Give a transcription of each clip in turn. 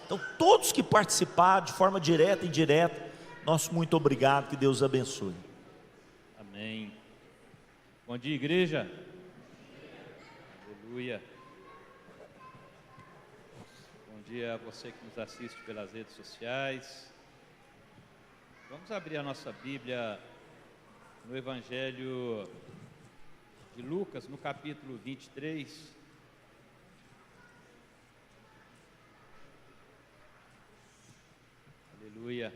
Então, todos que participaram de forma direta e indireta, nosso muito obrigado, que Deus abençoe. Amém. Bom dia, igreja. Aleluia. Bom dia a você que nos assiste pelas redes sociais. Vamos abrir a nossa Bíblia no Evangelho de Lucas, no capítulo 23. Aleluia.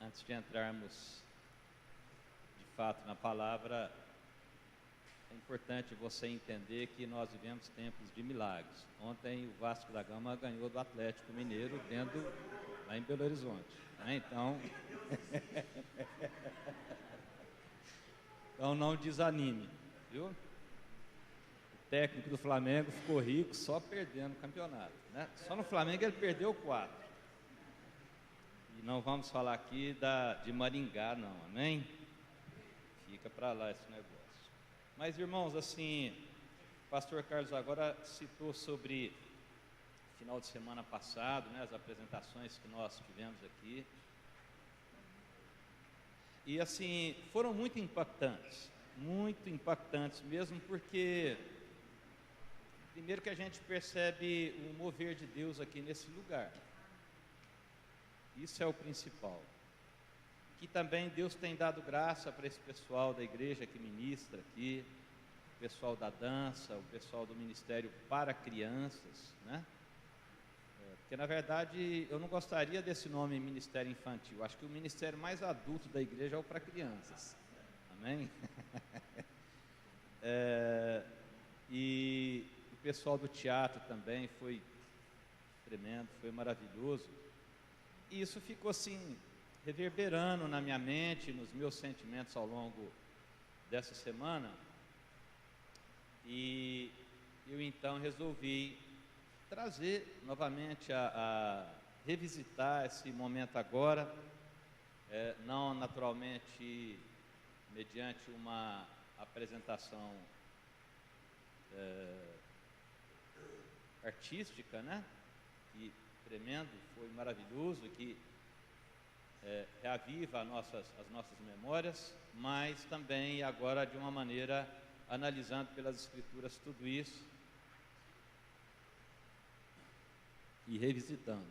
Antes de entrarmos de fato na palavra, é importante você entender que nós vivemos tempos de milagres. Ontem o Vasco da Gama ganhou do Atlético Mineiro, lá em Belo Horizonte, né? Então não desanime, viu? O técnico do Flamengo ficou rico só perdendo o campeonato, né? Só no Flamengo ele perdeu 4. E não vamos falar aqui de Maringá, não, amém? Fica para lá esse negócio. Mas, irmãos, assim, o pastor Carlos agora citou sobre o final de semana passado, né, as apresentações que nós tivemos aqui. E, assim, foram muito impactantes mesmo, porque, primeiro que a gente percebe o mover de Deus aqui nesse lugar. Isso é o principal. Que também Deus tem dado graça para esse pessoal da igreja que ministra aqui, o pessoal da dança, o pessoal do ministério para crianças, né? Porque na verdade eu não gostaria desse nome ministério infantil. Acho que o ministério mais adulto da igreja é o para crianças. Amém? E o pessoal do teatro também foi tremendo, foi maravilhoso. E isso ficou assim, reverberando na minha mente, nos meus sentimentos ao longo dessa semana. E eu então resolvi trazer novamente a revisitar esse momento agora, não naturalmente mediante uma apresentação artística, né? E tremendo, foi maravilhoso, que reaviva as nossas memórias, mas também agora de uma maneira analisando pelas escrituras tudo isso e revisitando.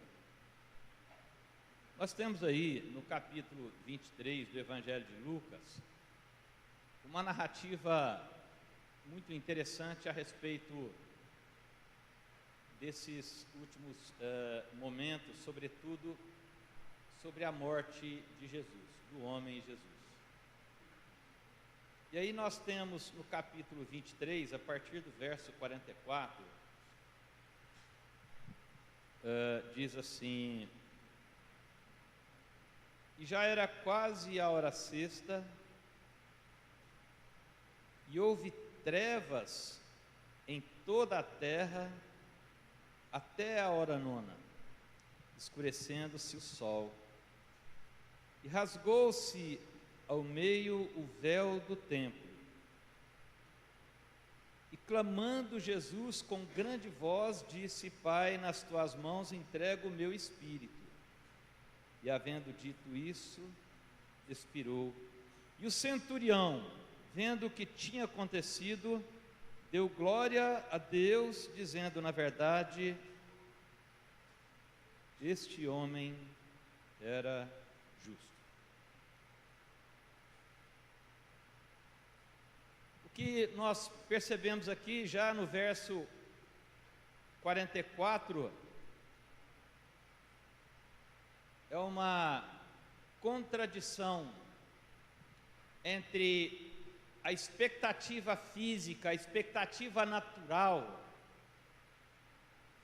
Nós temos aí no capítulo 23 do Evangelho de Lucas uma narrativa muito interessante a respeito desses últimos momentos, sobretudo sobre a morte de Jesus, do homem Jesus. E aí nós temos no capítulo 23, a partir do verso 44, diz assim: e já era quase a hora sexta, e houve trevas em toda a terra, até a hora nona, escurecendo-se o sol, e rasgou-se ao meio o véu do templo, e clamando Jesus com grande voz, disse: Pai, nas tuas mãos entrego o meu espírito. E havendo dito isso, expirou. E o centurião, vendo o que tinha acontecido, deu glória a Deus, dizendo: na verdade, este homem era justo. O que nós percebemos aqui já no verso 44 é uma contradição entre a expectativa física, a expectativa natural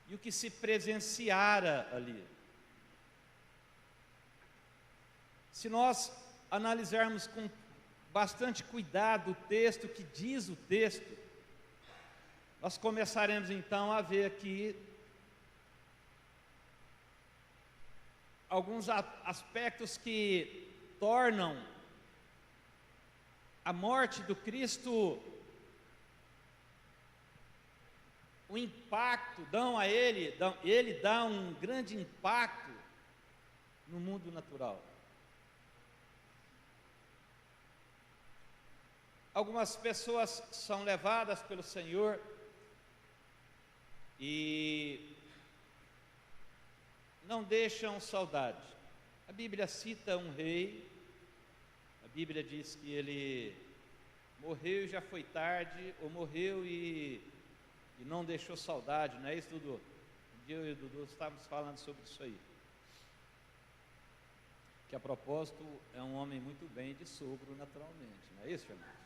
e o que se presenciara ali. Se nós analisarmos com bastante cuidado o texto, que diz o texto, nós começaremos então a ver aqui alguns aspectos que tornam a morte do Cristo o impacto, ele dá um grande impacto no mundo natural. Algumas pessoas são levadas pelo Senhor e não deixam saudade. A Bíblia cita um rei, a Bíblia diz que ele morreu e já foi tarde, ou morreu e não deixou saudade, não é isso, Dudu? Um dia eu e o Dudu estávamos falando sobre isso aí. Que a propósito é um homem muito bem de sogro naturalmente, não é isso, irmão?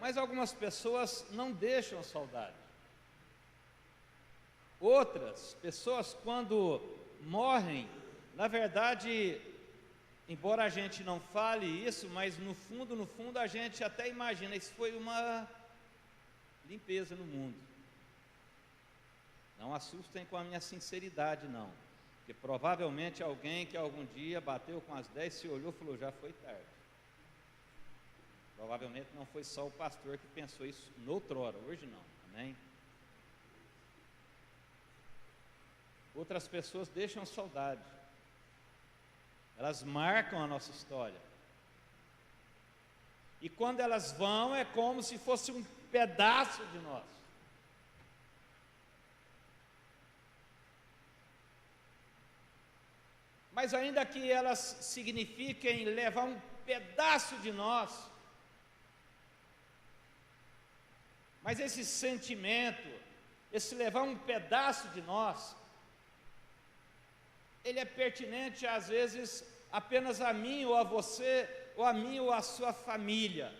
Mas algumas pessoas não deixam saudade. Outras pessoas, quando morrem, na verdade, embora a gente não fale isso, mas no fundo a gente até imagina, isso foi uma limpeza no mundo. Não assustem com a minha sinceridade, não, porque provavelmente alguém que algum dia bateu com as 10, se olhou e falou, já foi tarde. Provavelmente não foi só o pastor que pensou isso noutrora, hoje não, amém? Outras pessoas deixam saudade, elas marcam a nossa história, e quando elas vão é como se fosse um pedaço de nós. Mas ainda que elas signifiquem levar um pedaço de nós, mas esse sentimento, esse levar um pedaço de nós, ele é pertinente às vezes apenas a mim ou a você, ou a mim ou a sua família.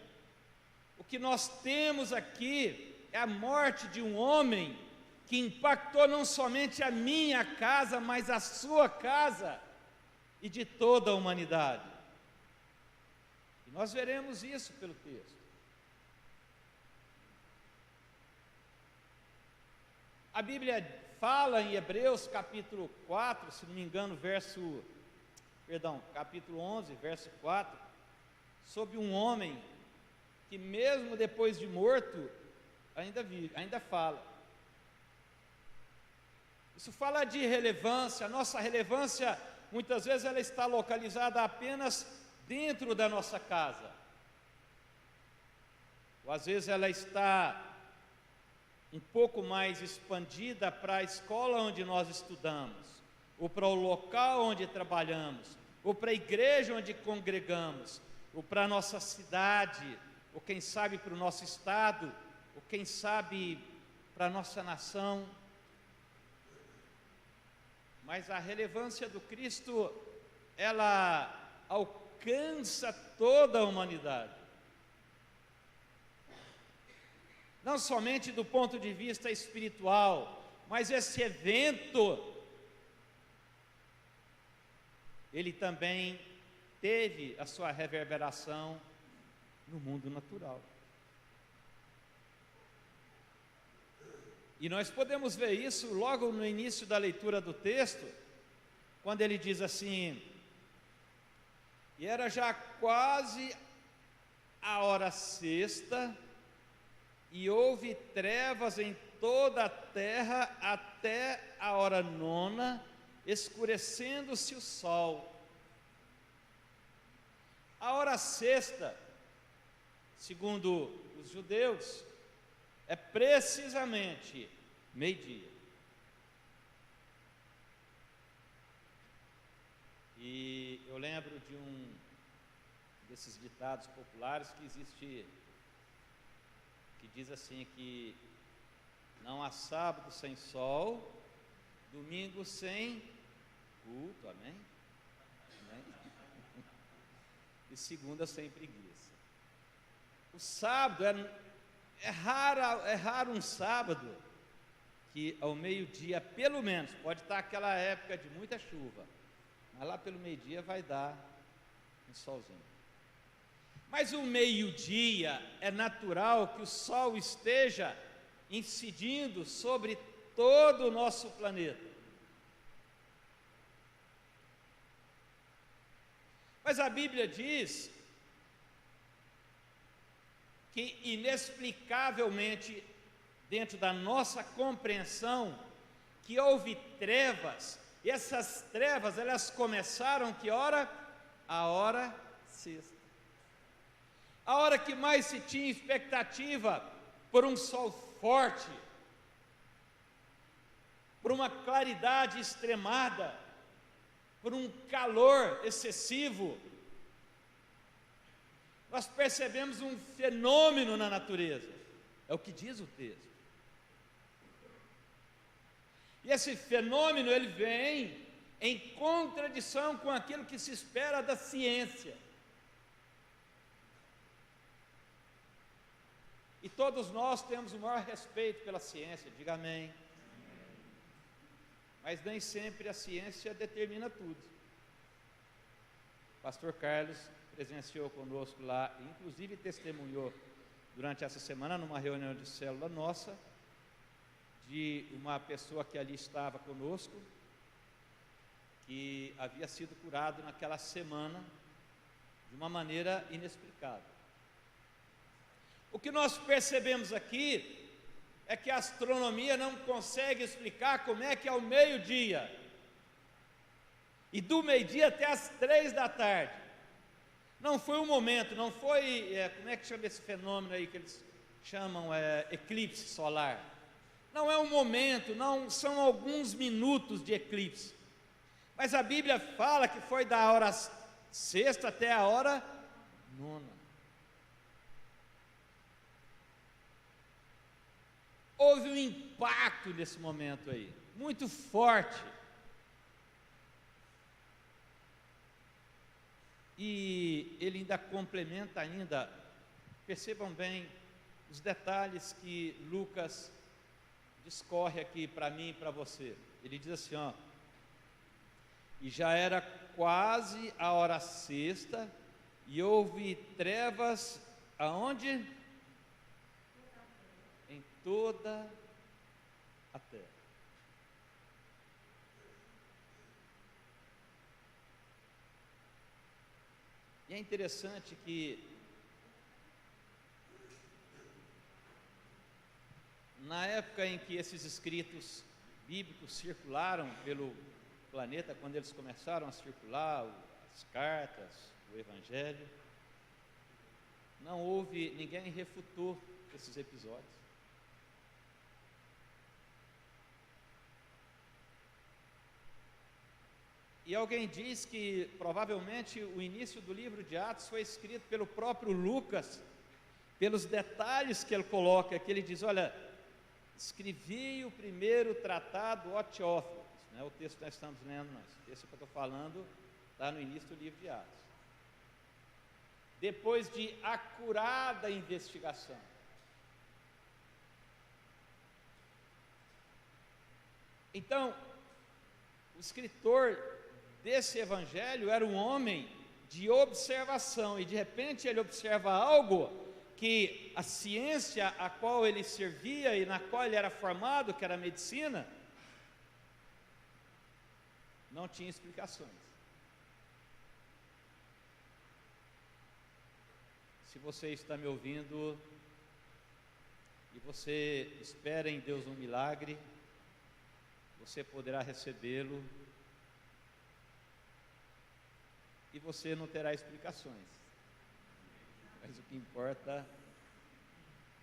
O que nós temos aqui é a morte de um homem que impactou não somente a minha casa, mas a sua casa e de toda a humanidade. E nós veremos isso pelo texto. A Bíblia fala em Hebreus capítulo 4, se não me engano, capítulo 11, verso 4, sobre um homem que mesmo depois de morto, ainda vive, ainda fala. Isso fala de relevância. A nossa relevância, muitas vezes, ela está localizada apenas dentro da nossa casa. Ou às vezes ela está um pouco mais expandida para a escola onde nós estudamos, ou para o local onde trabalhamos, ou para a igreja onde congregamos, ou para a nossa cidade, ou quem sabe para o nosso estado, ou quem sabe para a nossa nação. Mas a relevância do Cristo, ela alcança toda a humanidade. Não somente do ponto de vista espiritual, mas esse evento, ele também teve a sua reverberação no mundo natural. E nós podemos ver isso logo no início da leitura do texto, quando ele diz assim: e era já quase a hora sexta, e houve trevas em toda a terra até a hora nona, escurecendo-se o sol. A hora sexta, segundo os judeus, é precisamente meio-dia. E eu lembro de um desses ditados populares que existe, que diz assim, que não há sábado sem sol, domingo sem culto, amém? Amém? E segunda sem preguiça. O sábado é raro um sábado que ao meio-dia, pelo menos, pode estar aquela época de muita chuva, mas lá pelo meio-dia vai dar um solzinho. Mas o meio-dia é natural que o sol esteja incidindo sobre todo o nosso planeta. Mas a Bíblia diz que inexplicavelmente dentro da nossa compreensão, que houve trevas, e essas trevas, elas começaram que hora? A hora sexta. A hora que mais se tinha expectativa por um sol forte, por uma claridade extremada, por um calor excessivo. Nós percebemos um fenômeno na natureza, é o que diz o texto. E esse fenômeno, ele vem em contradição com aquilo que se espera da ciência. E todos nós temos o maior respeito pela ciência, diga amém. Mas nem sempre a ciência determina tudo. O pastor Carlos presenciou conosco lá, inclusive testemunhou durante essa semana, numa reunião de célula nossa, de uma pessoa que ali estava conosco, que havia sido curado naquela semana, de uma maneira inexplicável. O que nós percebemos aqui é que a astronomia não consegue explicar como é que ao meio-dia, e do meio-dia até as 3 da tarde, não foi um momento, não foi, como é que chama esse fenômeno aí que eles chamam eclipse solar? Não é um momento, não são alguns minutos de eclipse, mas a Bíblia fala que foi da hora sexta até a hora nona. Houve um impacto nesse momento aí, muito forte. E ele ainda complementa ainda, percebam bem os detalhes que Lucas discorre aqui para mim e para você. Ele diz assim, ó: e já era quase a hora sexta, e houve trevas aonde? Em toda a terra. E é interessante que na época em que esses escritos bíblicos circularam pelo planeta, quando eles começaram a circular, as cartas, o Evangelho, não houve, ninguém refutou esses episódios. E alguém diz que provavelmente o início do livro de Atos foi escrito pelo próprio Lucas, pelos detalhes que ele coloca, que ele diz, olha, escrevi o primeiro tratado, ó Teófilo, não é o texto que nós estamos lendo, mas o texto que eu estou falando está no início do livro de Atos. Depois de acurada investigação. Então, o escritor desse evangelho era um homem de observação, e de repente ele observa algo que a ciência a qual ele servia e na qual ele era formado, que era a medicina, não tinha explicações. Se você está me ouvindo e você espera em Deus um milagre, você poderá recebê-lo e você não terá explicações. Mas o que importa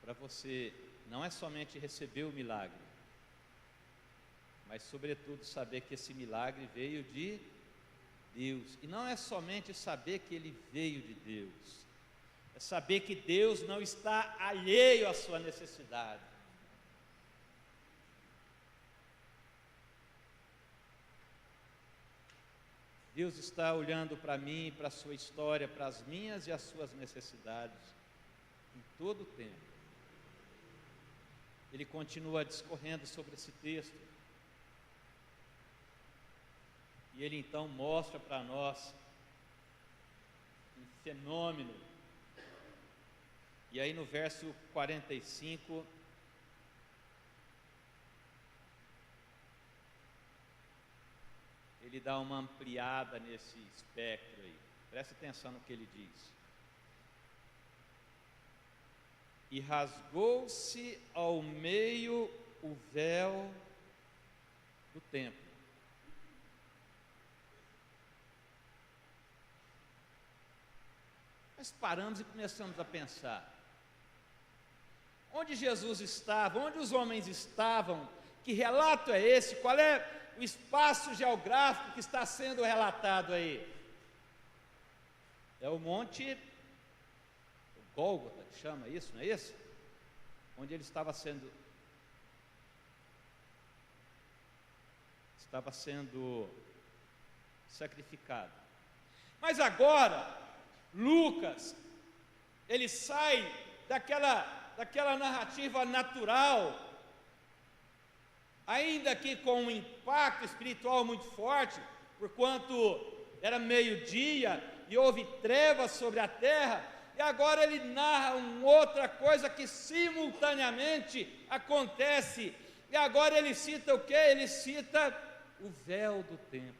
para você não é somente receber o milagre, mas sobretudo saber que esse milagre veio de Deus. E não é somente saber que ele veio de Deus, é saber que Deus não está alheio à sua necessidade. Deus está olhando para mim, para a sua história, para as minhas e as suas necessidades, em todo o tempo. Ele continua discorrendo sobre esse texto, e ele então mostra para nós um fenômeno. E aí no verso 45, ele dá uma ampliada nesse espectro aí. Preste atenção no que ele diz. e rasgou-se ao meio o véu do templo. Nós paramos e começamos a pensar: onde Jesus estava, onde os homens estavam, que relato é esse, qual é o espaço geográfico que está sendo relatado aí? É o monte Gólgota, que chama isso, não é isso? Onde ele estava sendo sacrificado. Mas agora, Lucas, ele sai daquela narrativa natural, ainda que com um impacto espiritual muito forte, porquanto era meio-dia e houve trevas sobre a terra, e agora ele narra uma outra coisa que simultaneamente acontece, e agora ele cita o quê? Ele cita o véu do templo.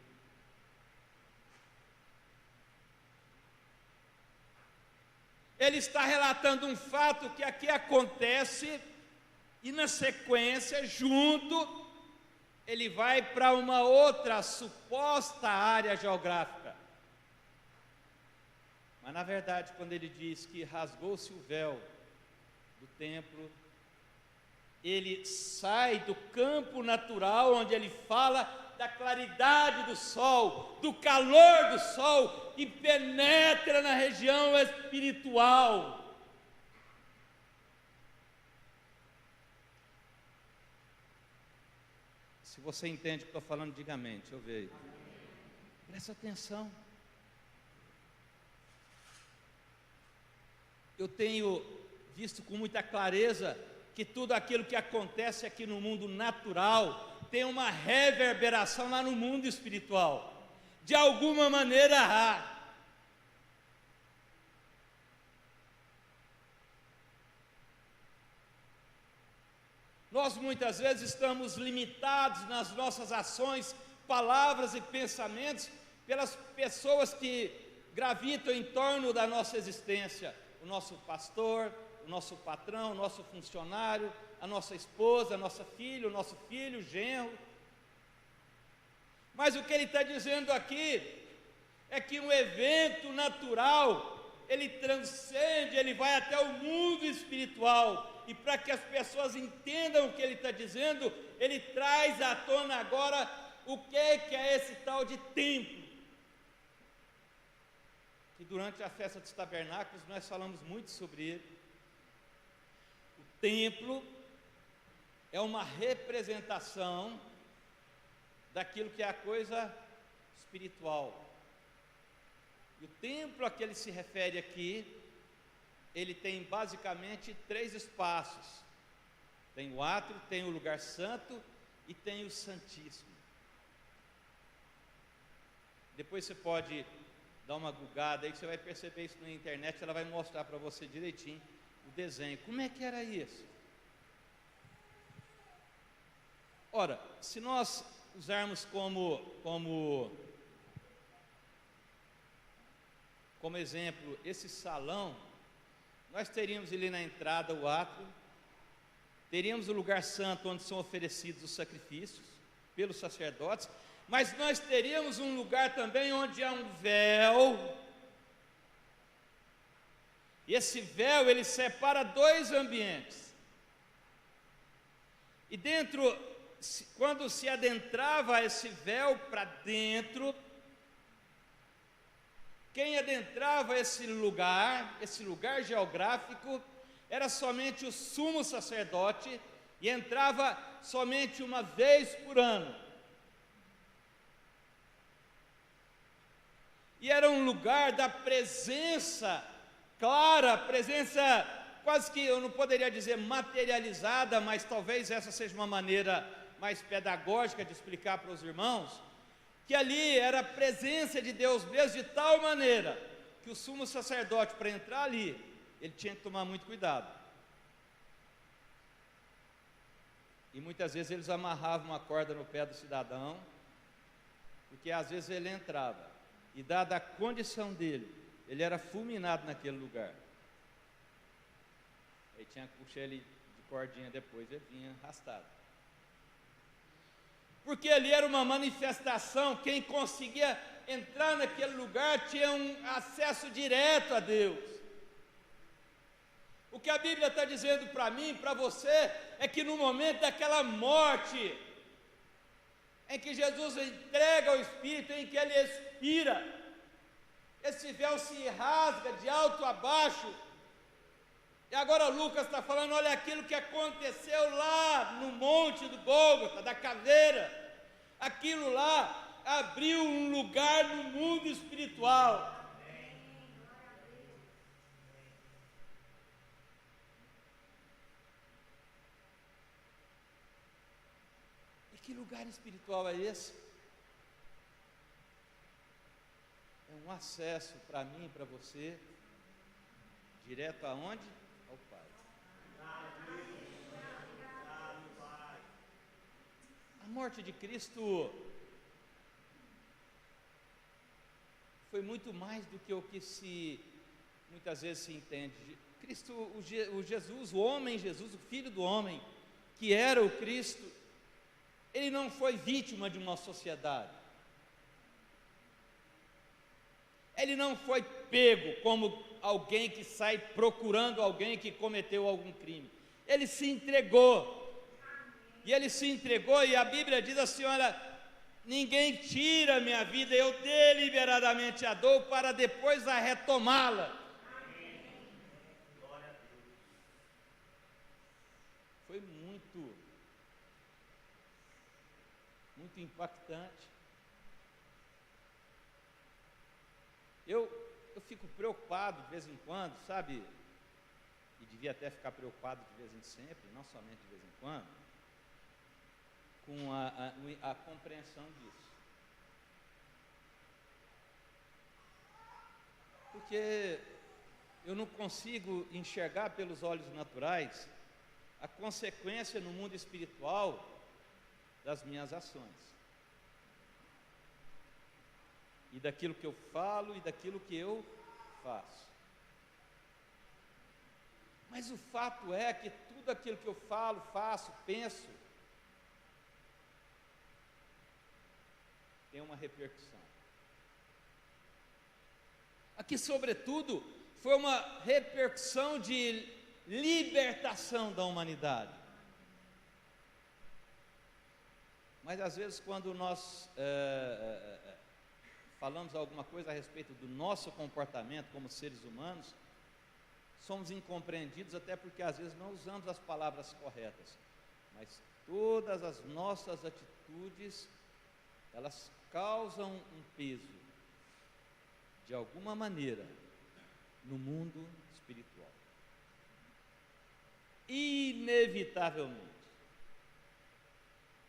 Ele está relatando um fato que aqui acontece, e na sequência, junto, ele vai para uma outra suposta área geográfica. Mas na verdade, quando ele diz que rasgou-se o véu do templo, ele sai do campo natural, onde ele fala da claridade do sol, do calor do sol, e penetra na região espiritual. Se você entende o que estou falando, diga amém, deixa eu ver. Presta atenção. Eu tenho visto com muita clareza que tudo aquilo que acontece aqui no mundo natural tem uma reverberação lá no mundo espiritual. De alguma maneira há. Nós muitas vezes estamos limitados nas nossas ações, palavras e pensamentos pelas pessoas que gravitam em torno da nossa existência. O nosso pastor, o nosso patrão, o nosso funcionário, a nossa esposa, a nossa filha, o nosso filho, o genro. Mas o que ele está dizendo aqui é que um evento natural, ele transcende, ele vai até o mundo espiritual. E para que as pessoas entendam o que ele está dizendo, ele traz à tona agora o que é esse tal de templo. E durante a festa dos tabernáculos nós falamos muito sobre ele. O templo é uma representação daquilo que é a coisa espiritual. E o templo a que ele se refere aqui, ele tem basicamente 3 espaços. Tem o átrio, tem o lugar santo e tem o santíssimo. Depois você pode dar uma googada aí que você vai perceber isso na internet, ela vai mostrar para você direitinho o desenho. Como é que era isso? Ora, se nós usarmos como exemplo esse salão, nós teríamos ali na entrada o átrio, teríamos o lugar santo onde são oferecidos os sacrifícios pelos sacerdotes, mas nós teríamos um lugar também onde há um véu. E esse véu, ele separa 2 ambientes. E dentro, quando se adentrava esse véu para dentro, quem adentrava esse lugar geográfico, era somente o sumo sacerdote, e entrava somente uma vez por ano. E era um lugar da presença clara, presença quase que, eu não poderia dizer materializada, mas talvez essa seja uma maneira mais pedagógica de explicar para os irmãos, que ali era a presença de Deus mesmo, de tal maneira que o sumo sacerdote, para entrar ali, ele tinha que tomar muito cuidado. E muitas vezes eles amarravam uma corda no pé do cidadão, porque às vezes ele entrava, e dada a condição dele, ele era fulminado naquele lugar. Aí tinha que puxar ele de cordinha depois, ele vinha arrastado. Porque ali era uma manifestação, quem conseguia entrar naquele lugar tinha um acesso direto a Deus. O que a Bíblia está dizendo para mim, para você, é que no momento daquela morte, em que Jesus entrega o Espírito, em que Ele expira, esse véu se rasga de alto a baixo, e agora Lucas está falando, olha aquilo que aconteceu lá no monte do Gólgota, da caveira, aquilo lá abriu um lugar no mundo espiritual. E que lugar espiritual é esse? É um acesso para mim e para você, direto aonde? Ao Pai. A morte de Cristo foi muito mais do que o que muitas vezes se entende. Cristo, o Jesus, o homem Jesus, o Filho do homem, que era o Cristo, ele não foi vítima de uma sociedade. Ele não foi pego como alguém que sai procurando alguém que cometeu algum crime. Ele se entregou. E ele se entregou, e a Bíblia diz assim: olha, ninguém tira a minha vida, eu deliberadamente a dou para depois a retomá-la. Foi muito impactante. Eu fico preocupado de vez em quando, sabe? E devia até ficar preocupado de vez em sempre, não somente de vez em quando, com a compreensão disso. Porque eu não consigo enxergar pelos olhos naturais a consequência no mundo espiritual das minhas ações. E daquilo que eu falo e daquilo que eu faço. Mas o fato é que tudo aquilo que eu falo, faço, penso, tem uma repercussão. Aqui, sobretudo, foi uma repercussão de libertação da humanidade. Mas às vezes, quando nós falamos alguma coisa a respeito do nosso comportamento como seres humanos, somos incompreendidos, até porque às vezes não usamos as palavras corretas. Mas todas as nossas atitudes, elas causam um peso, de alguma maneira, no mundo espiritual. Inevitavelmente.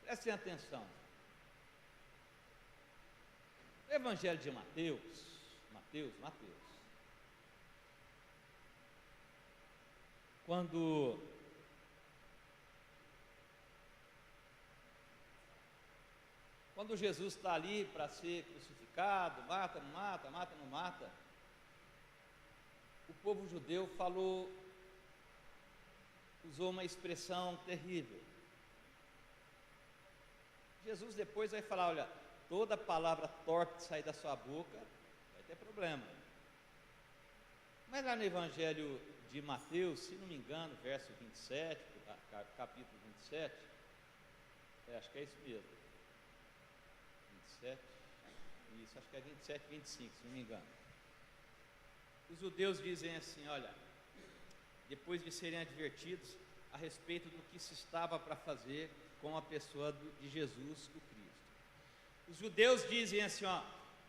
Prestem atenção. O Evangelho de Mateus. Quando Jesus está ali para ser crucificado, mata, não mata, o povo judeu usou uma expressão terrível. Jesus depois vai falar, olha, toda palavra torpe que sair da sua boca vai ter problema. Mas lá no Evangelho de Mateus, se não me engano, verso 27, capítulo 27, acho que é isso mesmo, 27, isso, acho que é 27, 25, se não me engano. Os judeus dizem assim, olha, depois de serem advertidos a respeito do que se estava para fazer com a pessoa de Jesus, o Cristo. Os judeus dizem assim, ó,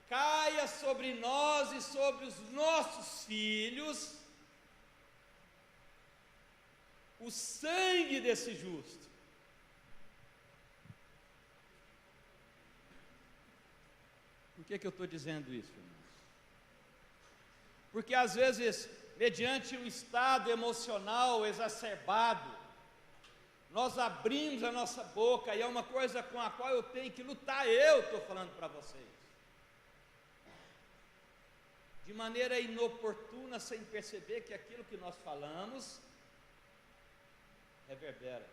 caia sobre nós e sobre os nossos filhos o sangue desse justo. Por que eu estou dizendo isso, irmãos? Porque às vezes, mediante um estado emocional exacerbado, nós abrimos a nossa boca, e é uma coisa com a qual eu tenho que lutar, eu estou falando para vocês, de maneira inoportuna, sem perceber que aquilo que nós falamos reverbera.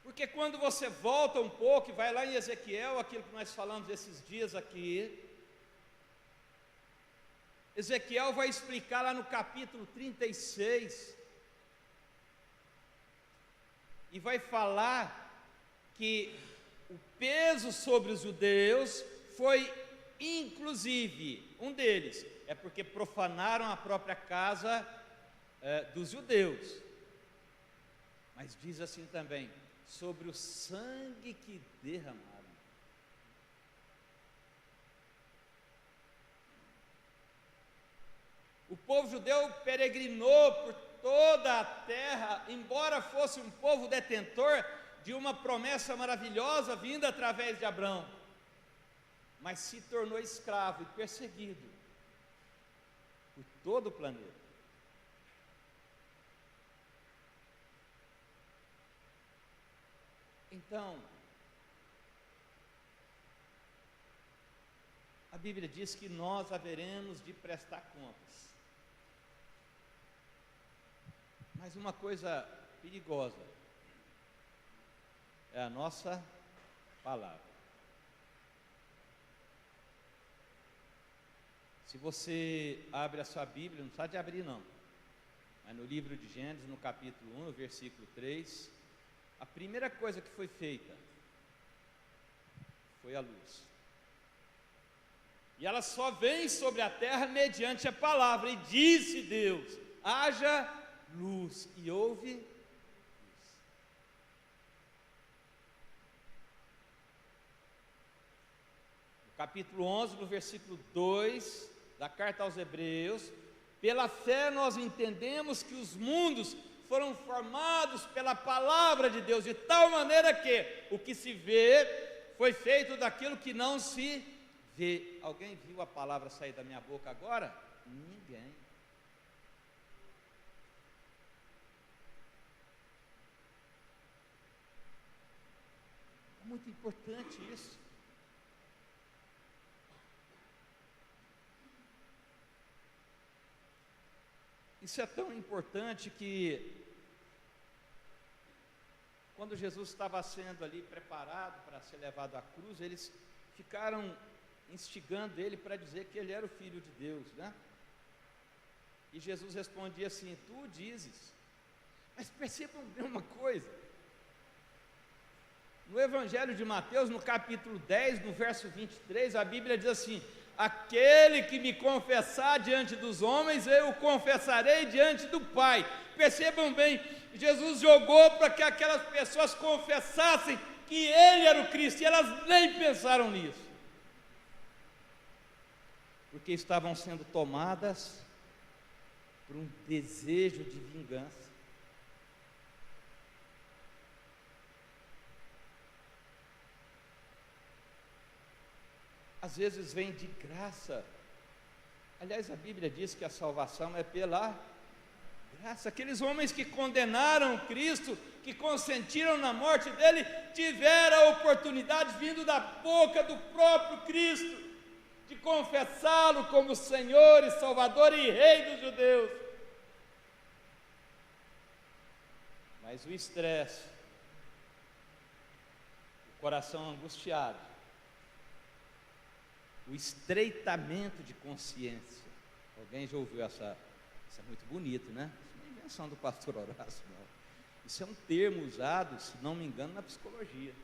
Porque quando você volta um pouco e vai lá em Ezequiel, aquilo que nós falamos esses dias aqui, Ezequiel vai explicar lá no capítulo 36, e vai falar que o peso sobre os judeus foi, inclusive, um deles, é porque profanaram a própria casa dos judeus, mas diz assim também, sobre o sangue que derramaram. O povo judeu peregrinou por toda a terra, embora fosse um povo detentor de uma promessa maravilhosa vinda através de Abraão, mas se tornou escravo e perseguido por todo o planeta. Então, a Bíblia diz que nós haveremos de prestar contas. Mas uma coisa perigosa é a nossa palavra. Se você abre a sua Bíblia, não precisa de abrir não, mas no livro de Gênesis, no capítulo 1, no versículo 3, a primeira coisa que foi feita foi a luz. E ela só vem sobre a terra mediante a palavra, e disse Deus: haja luz, e houve luz. No capítulo 11, no versículo 2 da carta aos Hebreus, pela fé nós entendemos que os mundos foram formados pela palavra de Deus, de tal maneira que o que se vê foi feito daquilo que não se vê. Alguém viu a palavra sair da minha boca agora? Ninguém. É muito importante isso. Isso é tão importante que, quando Jesus estava sendo ali preparado para ser levado à cruz, eles ficaram instigando ele para dizer que ele era o Filho de Deus, né? E Jesus respondia assim: tu dizes. Mas percebam bem uma coisa, no Evangelho de Mateus, no capítulo 10, no verso 23, a Bíblia diz assim: aquele que me confessar diante dos homens, eu o confessarei diante do Pai. Percebam bem, Jesus jogou para que aquelas pessoas confessassem que Ele era o Cristo, e elas nem pensaram nisso, porque estavam sendo tomadas por um desejo de vingança. Às vezes vem de graça. Aliás, a Bíblia diz que a salvação é pela graça. Aqueles homens que condenaram Cristo, que consentiram na morte dele, tiveram a oportunidade, vindo da boca do próprio Cristo, de confessá-lo como Senhor e Salvador e Rei dos judeus. Mas o estresse, o coração angustiado, o estreitamento de consciência. Alguém já ouviu essa? Isso é muito bonito, né? Isso não é invenção do pastor Horácio, não. Isso é um termo usado, se não me engano, na psicologia.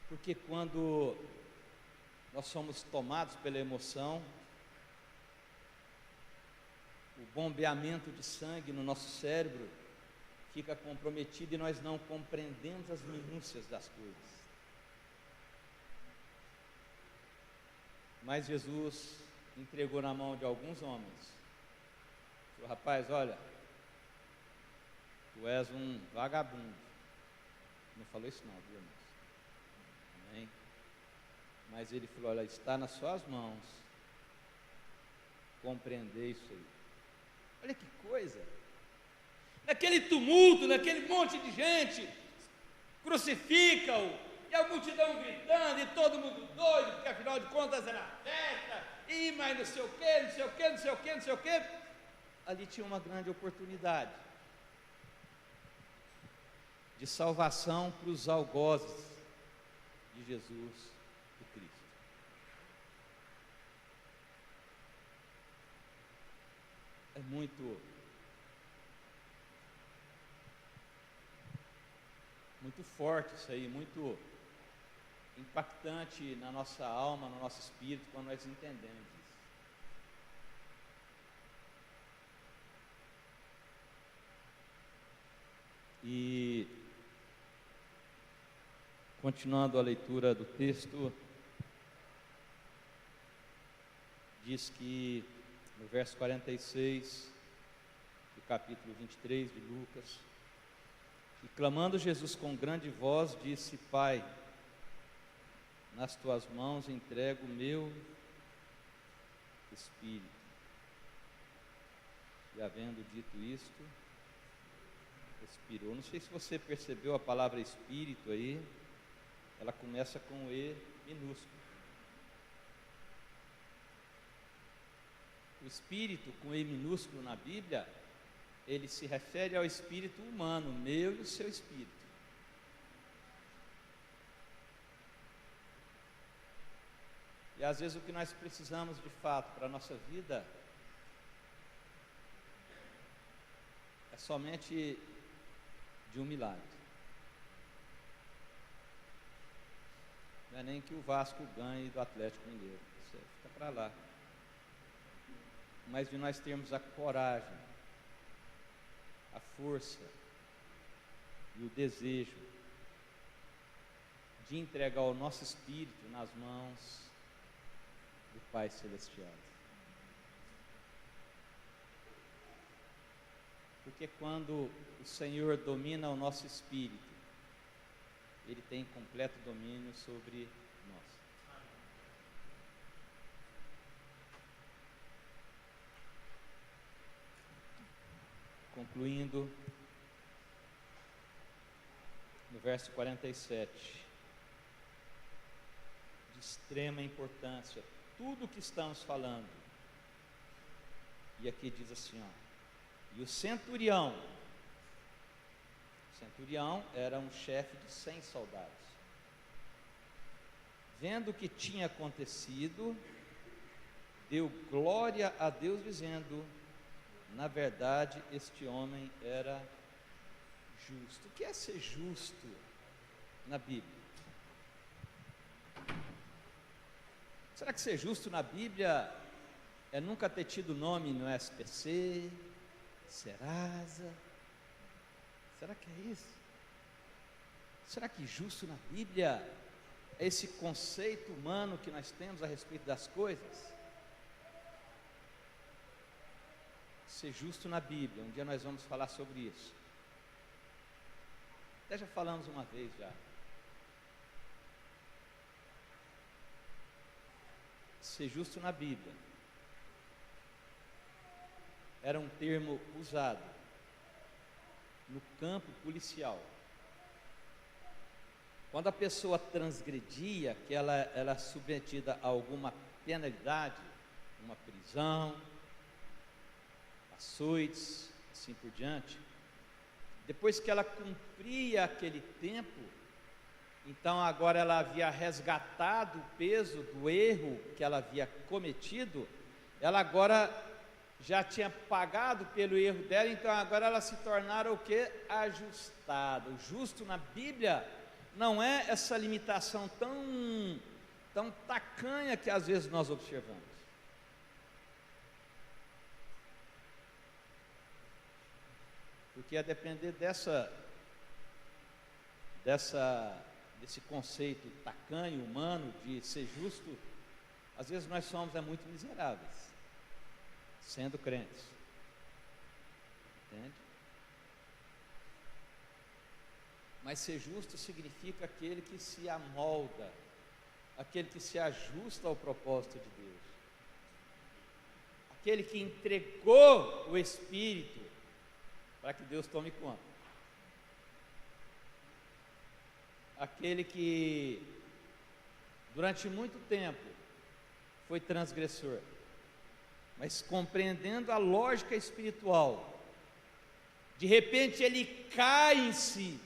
Porque quando nós somos tomados pela emoção, o bombeamento de sangue no nosso cérebro fica comprometido e nós não compreendemos as minúcias das coisas. Mas Jesus entregou na mão de alguns homens. Falou: rapaz, olha, tu és um vagabundo. Não falou isso não, viu, irmãos? Amém? Mas ele falou: olha, está nas suas mãos compreender isso aí. Olha que coisa. Naquele tumulto, naquele monte de gente, crucifica-o. E a multidão gritando, e todo mundo doido, porque afinal de contas era festa, e mais não sei o que, não sei o que, não sei o que, não sei o quê. Ali tinha uma grande oportunidade de salvação para os algozes de Jesus, de Cristo. É muito forte isso aí, muito impactante na nossa alma, no nosso espírito, quando nós entendemos isso. E continuando a leitura do texto, diz que no verso 46 do capítulo 23 de Lucas, e clamando Jesus com grande voz, disse: Pai, nas tuas mãos entrego o meu espírito. E havendo dito isto, expirou. Não sei se você percebeu a palavra espírito aí, ela começa com E minúsculo. O espírito com E minúsculo na Bíblia, ele se refere ao espírito humano, meu e o seu espírito. E às vezes o que nós precisamos de fato para a nossa vida é somente de um milagre. Não é nem que o Vasco ganhe do Atlético Mineiro, isso fica para lá. Mas de nós termos a coragem, a força e o desejo de entregar o nosso espírito nas mãos do Pai Celestial. Porque quando o Senhor domina o nosso espírito, Ele tem completo domínio sobre nós. Concluindo, no verso 47, de extrema importância, tudo o que estamos falando, e aqui diz assim, ó, e o centurião era um chefe de 100 soldados, vendo o que tinha acontecido, deu glória a Deus, dizendo: na verdade, este homem era justo. O que é ser justo na Bíblia? Será que ser justo na Bíblia é nunca ter tido nome no SPC, Serasa? Será que é isso? Será que justo na Bíblia é esse conceito humano que nós temos a respeito das coisas? Ser justo na Bíblia, um dia nós vamos falar sobre isso. Até já falamos uma vez já. Ser justo na Bíblia era um termo usado no campo policial. Quando a pessoa transgredia, que ela era submetida a alguma penalidade, uma prisão, açoites, assim por diante, depois que ela cumpria aquele tempo, então agora ela havia resgatado o peso do erro que ela havia cometido, ela agora já tinha pagado pelo erro dela, então agora ela se tornara o que? Ajustada. O justo na Bíblia não é essa limitação tão tacanha que às vezes nós observamos. Porque a depender desse conceito tacanho, humano, de ser justo, às vezes nós somos muito miseráveis, sendo crentes. Entende? Mas ser justo significa aquele que se amolda, aquele que se ajusta ao propósito de Deus, aquele que entregou o Espírito para que Deus tome conta, aquele que durante muito tempo foi transgressor, mas compreendendo a lógica espiritual, de repente ele cai em si.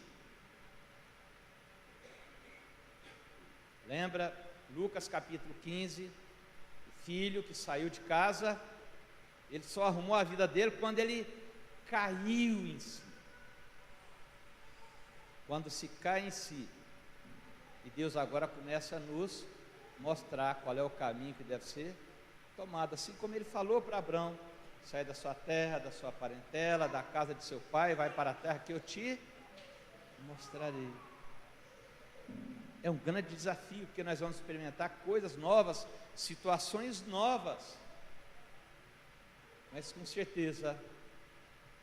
Lembra Lucas capítulo 15, o filho que saiu de casa, ele só arrumou a vida dele quando ele caiu em si. Quando se cai em si, e Deus agora começa a nos mostrar qual é o caminho que deve ser tomado, assim como ele falou para Abraão: sai da sua terra, da sua parentela, da casa de seu pai, vai para a terra que eu te mostrarei. É um grande desafio, porque nós vamos experimentar coisas novas, situações novas, mas com certeza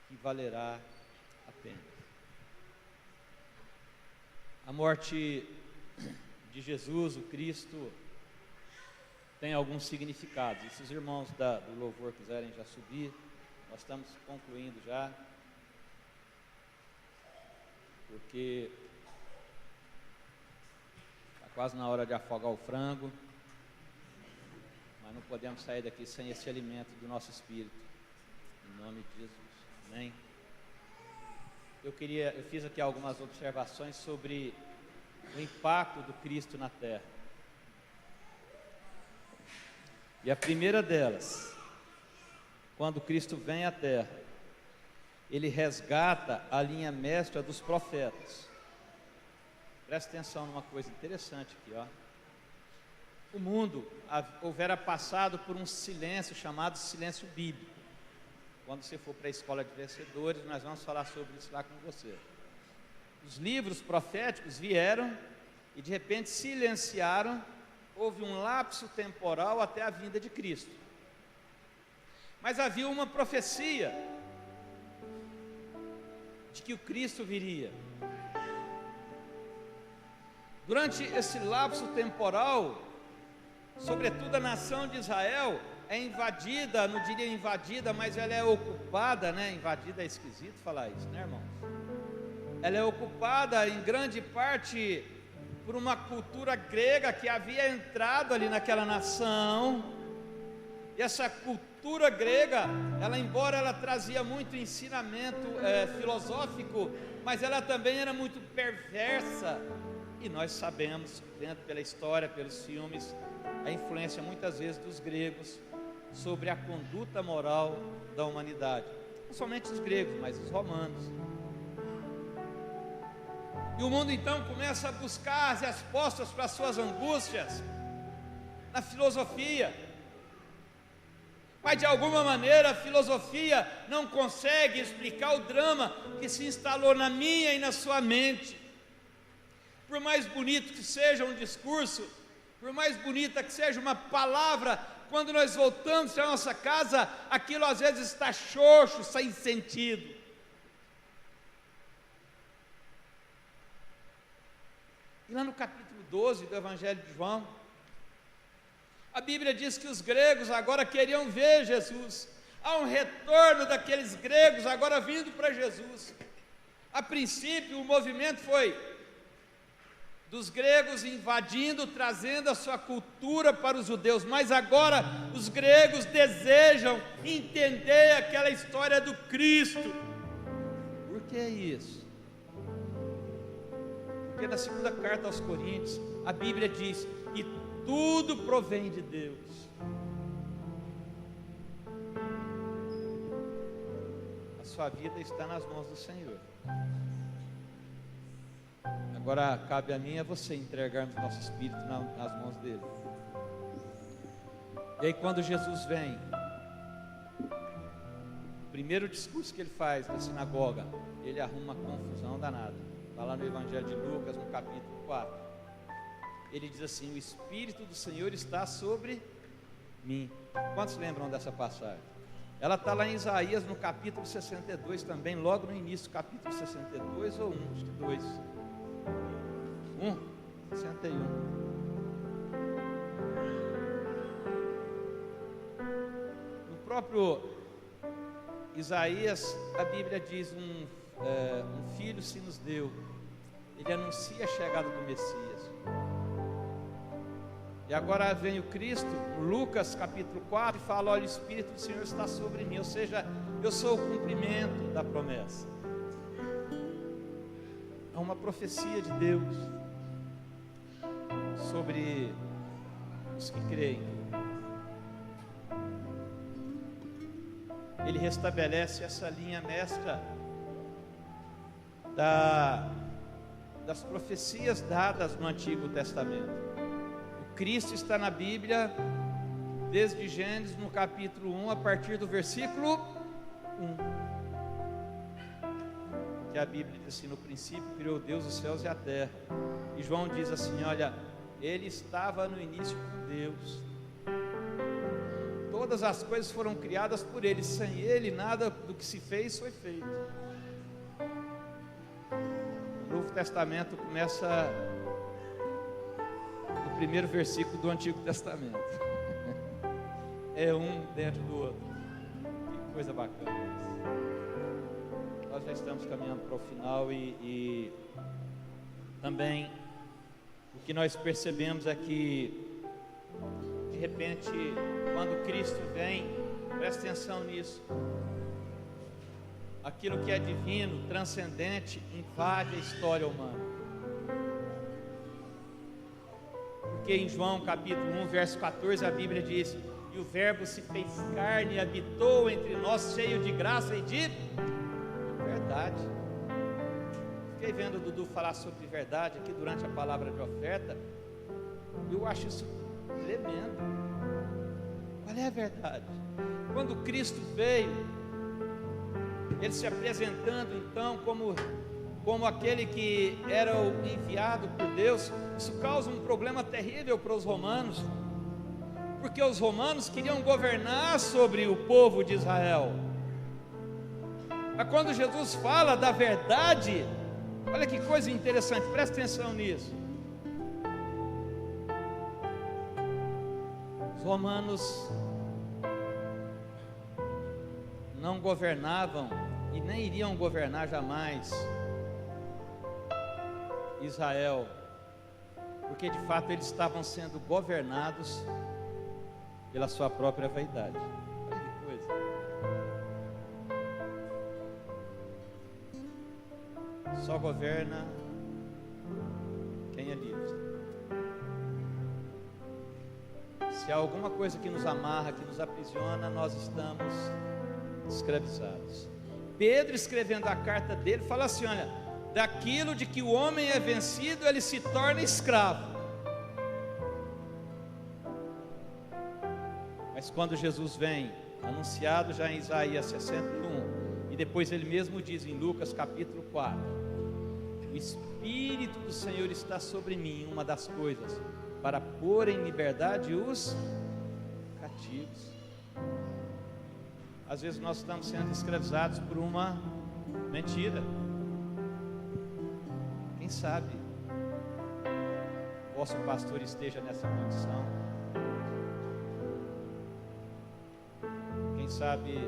que valerá a pena. A morte de Jesus, o Cristo, tem alguns significados. E se os irmãos do louvor quiserem já subir, nós estamos concluindo já, porque está quase na hora de afogar o frango, mas não podemos sair daqui sem esse alimento do nosso espírito, em nome de Jesus, amém? Eu fiz aqui algumas observações sobre o impacto do Cristo na terra. E a primeira delas, quando Cristo vem à terra, ele resgata a linha mestra dos profetas. Presta atenção numa coisa interessante aqui, ó. O mundo houvera passado por um silêncio chamado silêncio bíblico. Quando você for para a escola de vencedores, nós vamos falar sobre isso lá com você. Os livros proféticos vieram e de repente silenciaram. Houve um lapso temporal até a vinda de Cristo. Mas havia uma profecia de que o Cristo viria. Durante esse lapso temporal, sobretudo a nação de Israel é invadida, não diria invadida, mas ela é ocupada, né? Invadida é esquisito falar isso, né, irmãos? Ela é ocupada em grande parte por uma cultura grega que havia entrado ali naquela nação. E essa cultura grega, embora ela trazia muito ensinamento filosófico, mas ela também era muito perversa. E nós sabemos, dentro pela história, pelos filmes, a influência muitas vezes dos gregos sobre a conduta moral da humanidade. Não somente os gregos, mas os romanos. E o mundo então começa a buscar as respostas para as suas angústias na filosofia. Mas de alguma maneira a filosofia não consegue explicar o drama que se instalou na minha e na sua mente. Por mais bonito que seja um discurso, por mais bonita que seja uma palavra, quando nós voltamos para a nossa casa, aquilo às vezes está xoxo, sem sentido. E lá no capítulo 12 do Evangelho de João, a Bíblia diz que os gregos agora queriam ver Jesus. Há um retorno daqueles gregos agora vindo para Jesus. A princípio o movimento foi dos gregos invadindo, trazendo a sua cultura para os judeus, mas agora os gregos desejam entender aquela história do Cristo. Por que isso? Porque na segunda carta aos Coríntios, a Bíblia diz que tudo provém de Deus. A sua vida está nas mãos do Senhor. Agora cabe a mim e a você entregarmos nosso espírito nas mãos dele. E aí quando Jesus vem, o primeiro discurso que ele faz na sinagoga, ele arruma uma confusão danada. Está lá no Evangelho de Lucas, no capítulo 4. Ele diz assim: o Espírito do Senhor está sobre mim. Quantos lembram dessa passagem? Ela está lá em Isaías, no capítulo 62 também, logo no início do capítulo 62 ou 1, acho que 2. 61. No próprio Isaías, a Bíblia diz: um filho se nos deu. Ele anuncia a chegada do Messias. E agora vem o Cristo, Lucas capítulo 4, e fala: olha, o Espírito do Senhor está sobre mim, ou seja, eu sou o cumprimento da promessa. É uma profecia de Deus sobre os que creem. Ele restabelece essa linha mestra das profecias dadas no Antigo Testamento. O Cristo está na Bíblia desde Gênesis, no capítulo 1, a partir do versículo 1. Que a Bíblia diz assim: no princípio criou Deus os céus e a terra. E João diz assim: olha, ele estava no início com Deus. Todas as coisas foram criadas por ele, sem ele nada do que se fez foi feito. O Novo Testamento começa no primeiro versículo do Antigo Testamento. É um dentro do outro. Que coisa bacana isso. Nós já estamos caminhando para o final e também o que nós percebemos é que, de repente, quando Cristo vem, presta atenção nisso, aquilo que é divino, transcendente, invade a história humana. Porque em João capítulo 1, verso 14, a Bíblia diz: e o verbo se fez carne e habitou entre nós, cheio de graça e de verdade. Fiquei vendo o Dudu falar sobre verdade aqui durante a palavra de oferta. Eu acho isso tremendo. Qual é a verdade? Quando Cristo veio, Ele se apresentando então como aquele que era o enviado por Deus, isso causa um problema terrível para os romanos, porque os romanos queriam governar sobre o povo de Israel. Mas quando Jesus fala da verdade, olha que coisa interessante, presta atenção nisso. Os romanos não governavam e nem iriam governar jamais Israel, porque de fato eles estavam sendo governados pela sua própria vaidade. Olha que coisa. Só governa quem é livre. Se há alguma coisa que nos amarra, que nos aprisiona, nós estamos escravizados. Pedro, escrevendo a carta dele, fala assim: olha, daquilo de que o homem é vencido, ele se torna escravo. Mas quando Jesus vem, anunciado já em Isaías 61, e depois ele mesmo diz em Lucas capítulo 4, o Espírito do Senhor está sobre mim, uma das coisas, para pôr em liberdade os cativos. Às vezes nós estamos sendo escravizados por uma mentira. Quem sabe o vosso pastor esteja nessa condição. Quem sabe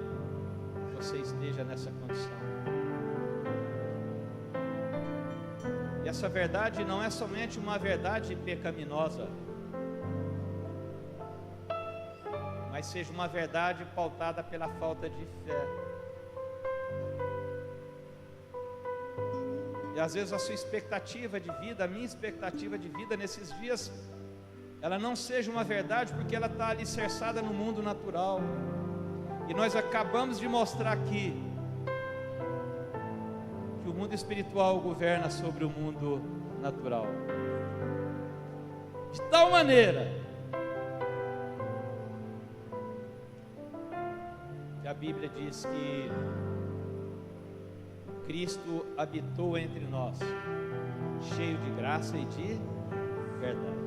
você esteja nessa condição. E essa verdade não é somente uma verdade pecaminosa, mas seja uma verdade pautada pela falta de fé. E às vezes a sua expectativa de vida, a minha expectativa de vida nesses dias, ela não seja uma verdade porque ela está alicerçada no mundo natural. E nós acabamos de mostrar aqui que o mundo espiritual governa sobre o mundo natural, de tal maneira que a Bíblia diz que Cristo habitou entre nós, cheio de graça e de verdade.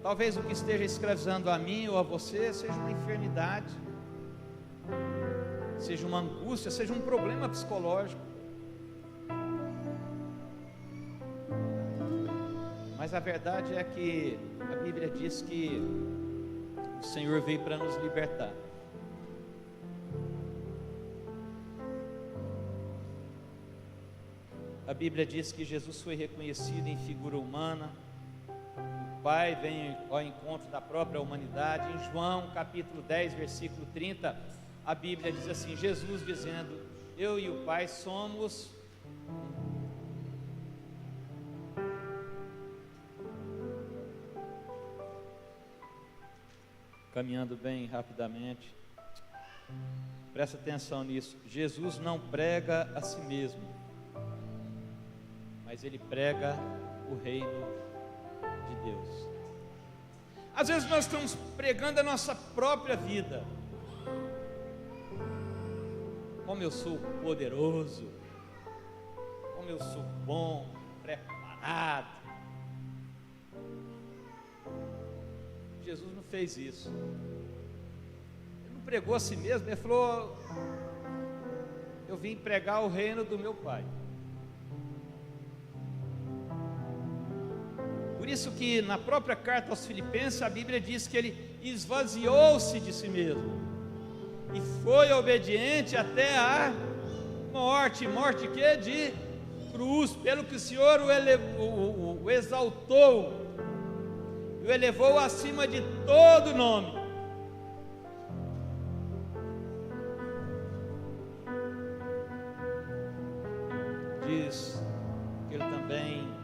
Talvez o que esteja escravizando a mim ou a você seja uma enfermidade, seja uma angústia, seja um problema psicológico. Mas a verdade é que a Bíblia diz que o Senhor veio para nos libertar. A Bíblia diz que Jesus foi reconhecido em figura humana. O Pai vem ao encontro da própria humanidade. Em João capítulo 10, versículo 30, a Bíblia diz assim, Jesus dizendo, eu e o Pai somos caminhando bem rapidamente, presta atenção nisso. Jesus não prega a si mesmo, mas ele prega o reino de Deus. Às vezes nós estamos pregando a nossa própria vida, como eu sou poderoso, como eu sou bom, preparado. Jesus não fez isso. Ele não pregou a si mesmo, ele falou, eu vim pregar o reino do meu Pai. Por isso que na própria carta aos Filipenses, a Bíblia diz que ele esvaziou-se de si mesmo e foi obediente até a morte. Morte que? De cruz, pelo que o Senhor o exaltou, o elevou acima de todo nome. Diz que ele também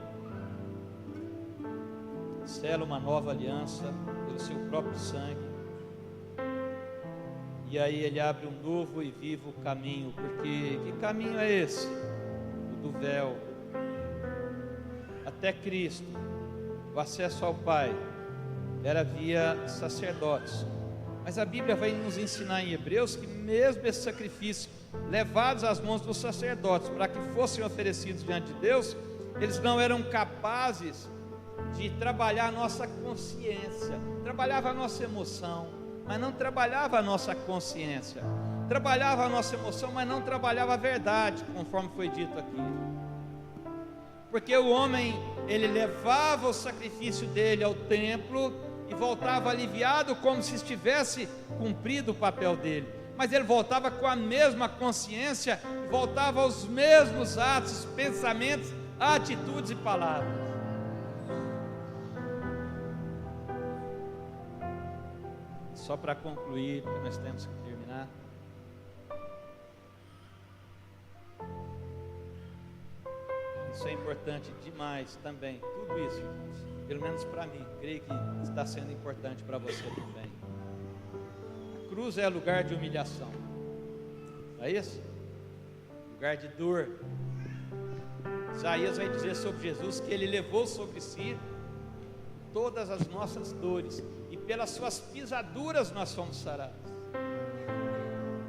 sela uma nova aliança pelo seu próprio sangue, e aí ele abre um novo e vivo caminho. Porque que caminho é esse? O do véu. Até Cristo, o acesso ao Pai era via sacerdotes, mas a Bíblia vai nos ensinar em Hebreus que mesmo esse sacrifício levados às mãos dos sacerdotes para que fossem oferecidos diante de Deus, eles não eram capazes de trabalhar a nossa consciência. Trabalhava a nossa emoção, mas não trabalhava a nossa consciência. Trabalhava a nossa emoção, mas não trabalhava a verdade, conforme foi dito aqui. Porque o homem, ele levava o sacrifício dele ao templo e voltava aliviado, como se estivesse cumprido o papel dele. Mas ele voltava com a mesma consciência, voltava aos mesmos atos, pensamentos, atitudes e palavras. Só para concluir, porque nós temos que terminar. Isso é importante demais também. Tudo isso, irmãos, pelo menos para mim, creio que está sendo importante para você também. A cruz é lugar de humilhação, não é isso? Lugar de dor. Isaías vai dizer sobre Jesus que ele levou sobre si todas as nossas dores, e pelas suas pisaduras nós fomos sarados.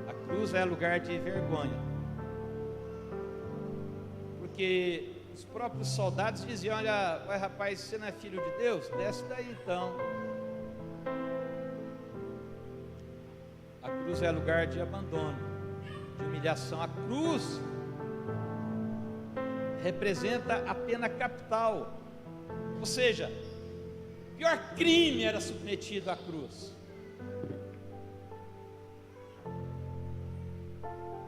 A cruz é lugar de vergonha, porque os próprios soldados diziam, olha, vai rapaz, você não é filho de Deus? Desce daí então. A cruz é lugar de abandono, de humilhação. A cruz representa a pena capital, ou seja, o pior crime era submetido à cruz.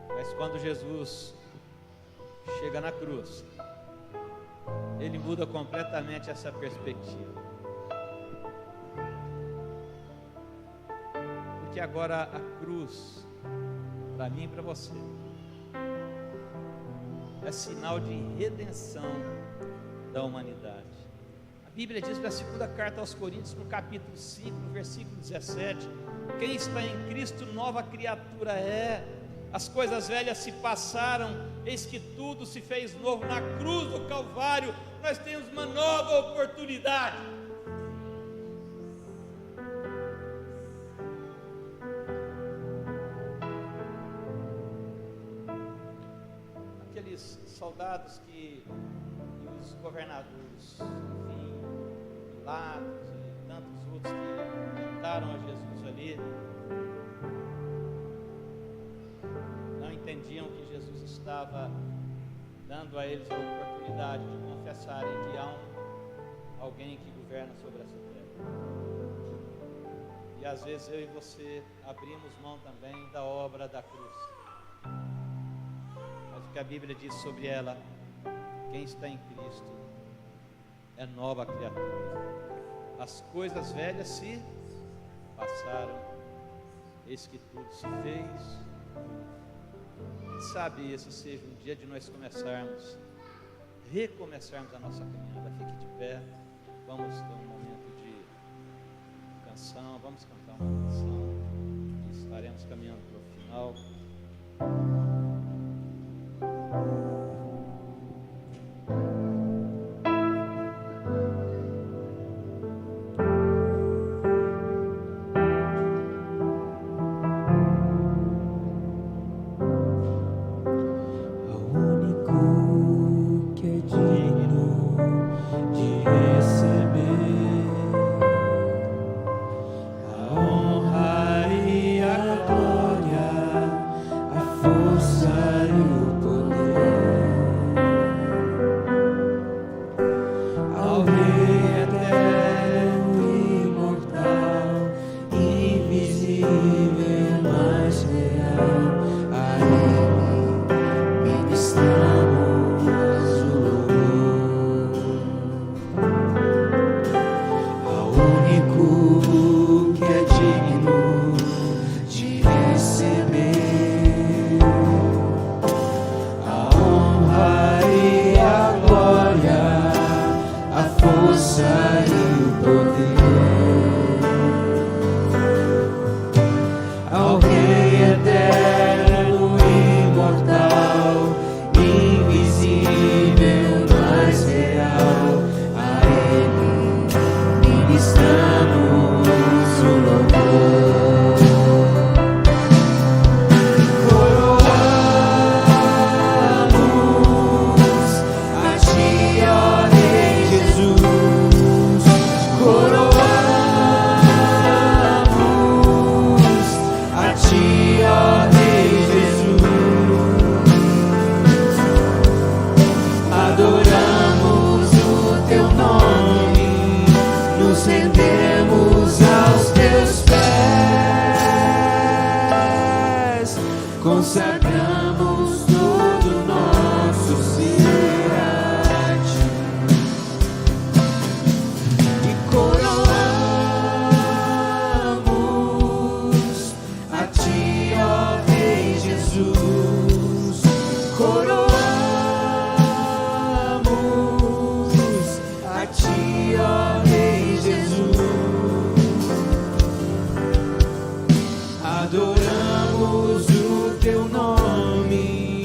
Mas quando Jesus chega na cruz, ele muda completamente essa perspectiva. Porque agora a cruz, para mim e para você, é sinal de redenção da humanidade. A Bíblia diz na segunda carta aos Coríntios, no capítulo 5, no versículo 17, quem está em Cristo, nova criatura é. As coisas velhas se passaram, eis que tudo se fez novo. Na cruz do Calvário, nós temos uma nova oportunidade. Aqueles soldados e os governadores, enfim, Pilatos e tantos outros que juntaram a Jesus ali, não entendiam que Jesus estava dando a eles a oportunidade de confessarem que há alguém que governa sobre essa terra. E às vezes eu e você abrimos mão também da obra da cruz. Mas o que a Bíblia diz sobre ela, quem está em Cristo é nova criatura. as coisas velhas se passaram, eis que tudo se fez. Sabe, esse seja um dia de nós recomeçarmos a nossa caminhada. Fique de pé, vamos ter um momento de canção, vamos cantar uma canção e estaremos caminhando para o final. Consagramos todo nosso ser a Ti e coroamos a Ti, ó Rei Jesus. Coroamos a Ti, ó Rei Jesus. Adoramos o Teu nome,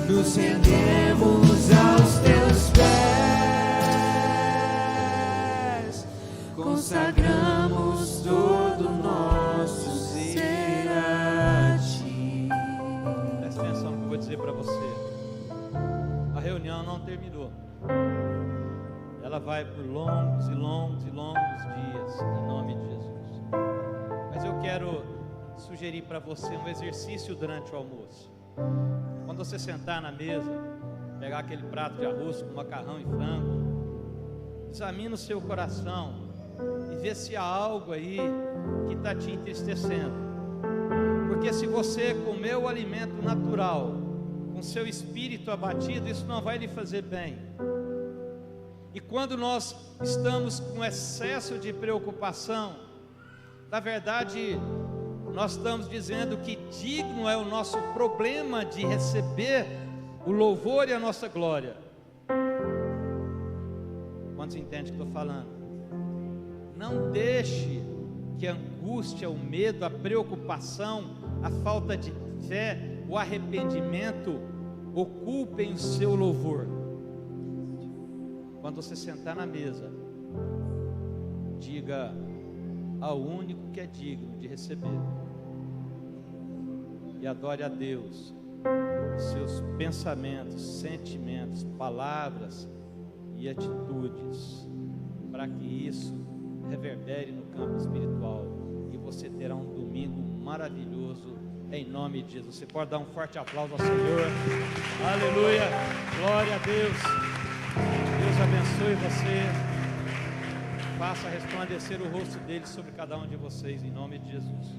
nos rendemos aos Teus pés, consagramos todo o nosso ser a Ti. Presta atenção no que eu vou dizer para você. A reunião não terminou. Ela vai por longos e longos e longos dias, em nome de Jesus. Mas eu quero sugerir para você um exercício durante o almoço. Quando você sentar na mesa, pegar aquele prato de arroz com macarrão e frango, examine o seu coração e vê se há algo aí que está te entristecendo. Porque se você comer o alimento natural, com seu espírito abatido, isso não vai lhe fazer bem. E quando nós estamos com excesso de preocupação, na verdade, nós estamos dizendo que digno é o nosso problema de receber o louvor e a nossa glória. Quantos entendem o que estou falando? Não deixe que a angústia, o medo, a preocupação, a falta de fé, o arrependimento ocupem o seu louvor. Quando você sentar na mesa, diga ao único que é digno de receber, e adore a Deus, seus pensamentos, sentimentos, palavras e atitudes, para que isso reverbere no campo espiritual e você terá um domingo maravilhoso em nome de Jesus. Você pode dar um forte aplauso ao Senhor. Aleluia, glória a Deus. Deus abençoe você, faça resplandecer o rosto dele sobre cada um de vocês, em nome de Jesus.